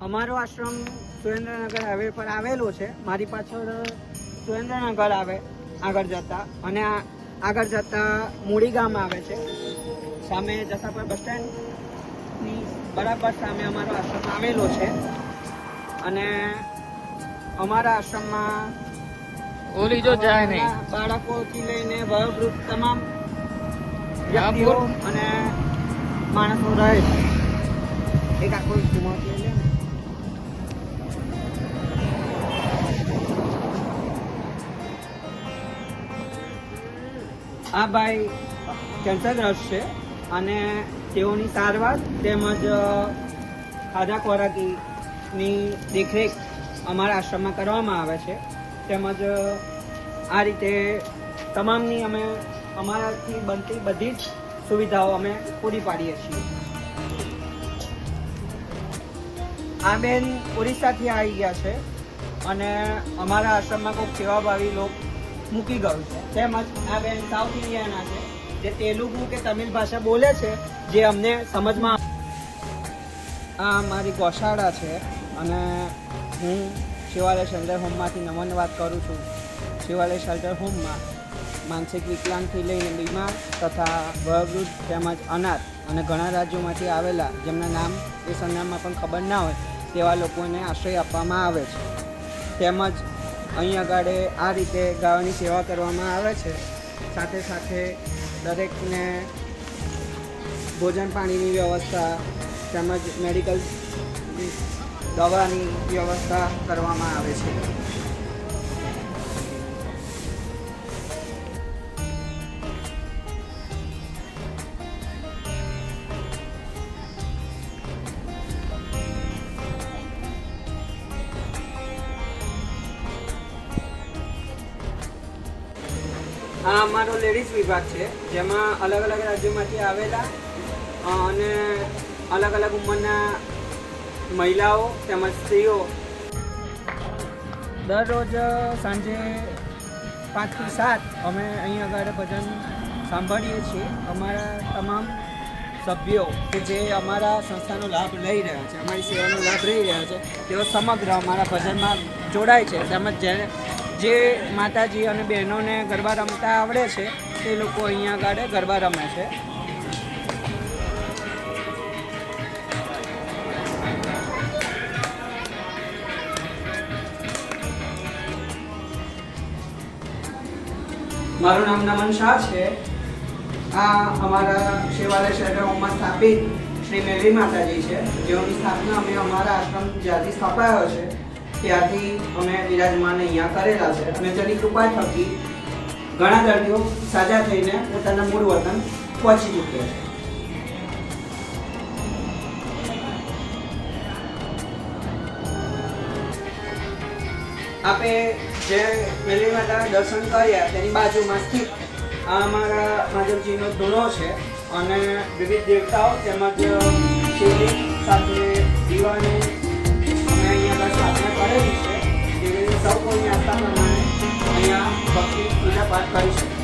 અમારો આશ્રમ સુરેન્દ્રનગર હાઈવે પર આવેલો છે. મારી પાછળ સુરેન્દ્રનગર આવે આગળ જતા, અને આગળ જતા મૂડી ગામ આવે છે. સામે જસાપર બસ સ્ટેન્ડની બરાબર સામે અમારો આશ્રમ આવેલો છે. અને અમારા આશ્રમમાં ઓલી જો જાય નહીં, બાળકોથી લઈને વયોવૃદ્ધ તમામ વ્યક્તિઓ અને માણસો રહે છે. એક આખો ઘુમાવતી લે. આ ભાઈ કેન્સરગ્રસ્ત છે અને તેઓની સારવાર તેમજ ખાધા ખોરાકીની દેખરેખ અમારા આશ્રમમાં કરવામાં આવે છે. તેમજ આ રીતે તમામની અમે અમારાથી બનતી બધી જ સુવિધાઓ અમે પૂરી પાડીએ છીએ. આ બેન ઓરિસ્સાથી આવી ગયા છે અને અમારા આશ્રમમાં કોઈ સેવાભાવી લોક મૂકી ગયું છે. તેમજ આ બેન સાઉથ ઇન્ડિયાના છે, જે તેલુગુ કે તમિલ ભાષા બોલે છે, જે અમને સમજમાં. આ મારી ગૌશાળા છે અને હું શિવાલય શેલ્ટર હોમમાંથી નમન વાત કરું છું. શિવાલય શેલ્ટર હોમમાં માનસિક વિકલાંગથી લઈને બીમાર તથા વયોવૃદ્ધ તેમજ અનાથ અને ઘણા રાજ્યોમાંથી આવેલા જેમના નામ એ સરનામા પણ ખબર ના હોય તેવા લોકોને આશ્રય આપવામાં આવે છે. તેમજ અહીં આગળ આ રીતે ગાયોની સેવા કરવામાં આવે છે. સાથે સાથે દરેકને ભોજન પાણીની વ્યવસ્થા તેમજ મેડિકલ દવાની વ્યવસ્થા કરવામાં આવે છે. આ અમારો લેડીઝ વિભાગ છે, જેમાં અલગ અલગ રાજ્યોમાંથી આવેલા અને અલગ અલગ ઉંમરના મહિલાઓ તેમજ સ્ત્રીઓ દરરોજ સાંજે 5 થી 7 અમે અહીં આગળ ભજન સાંભળીએ છીએ. અમારા તમામ સભ્યો કે જે અમારા સંસ્થાનો લાભ લઈ રહ્યા છે, અમારી સેવાનો લાભ લઈ રહ્યા છે, તેઓ સમગ્ર અમારા ભજનમાં જોડાય છે. તેમજ જે માતાજી અને બહેનોને ગરબા રમતા આવડે છે તે લોકો અહીંયા આગળ ગરબા રમે છે. મારું નામ નમન શાહ છે. આ અમારા શિવાલય શેલ્ટર હોમમાં સ્થાપિત શ્રી મેરી માતાજી છે, જેઓની સ્થાપના અમે અમારા આશ્રમ જ્યારથી સ્થાપાયો છે ત્યારથી અમે વિરાજમાન અહીંયા કરેલા છે. અને જેની કૃપા થકી ઘણા દર્દીઓ સાજા થઈને પોતાના મૂળ વતન પહોંચી ચૂક્યા છે. આપે જે મેરી માતા દર્શન કર્યા તેની બાજુમાં સ્થિત આ અમારા માધવજીનો ધૂણો છે અને વિવિધ દેવતાઓ તેમજ શિવલિંગ સાથે દીવાની અમે અહીંયા સ્થાપના કરેલી છે. જેવી સૌ કોઈની આસ્થા પ્રમાણે અહીંયા ભક્તિ પૂજા પાઠ કરી શકે.